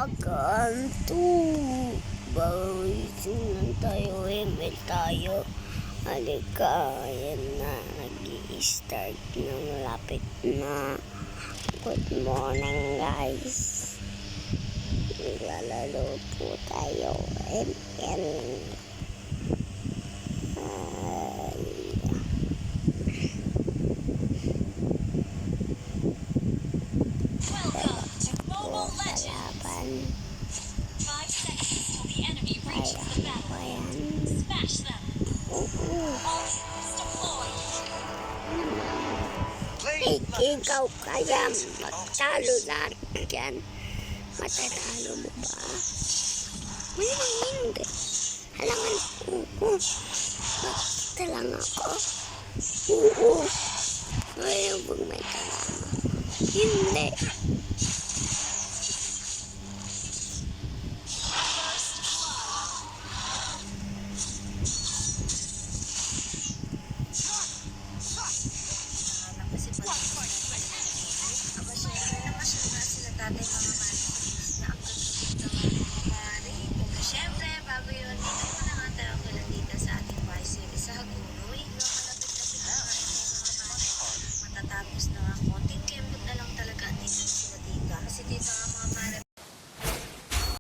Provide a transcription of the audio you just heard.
welcome to Bawisin tayo, email tayo. Halika, ayan na, nag-i-start ng lapit na. Good morning guys. Naglalaro po tayo, ML. Kalaban. 5 seconds till the enemy reaches the battlefield. Smash them. All troops deployed. Ikaw kaya magtalo natin dyan. Matatalo mo ba? May hindi. Halangan ko. Makita lang ako. Oo. Ayaw bang may kalama? Hindi.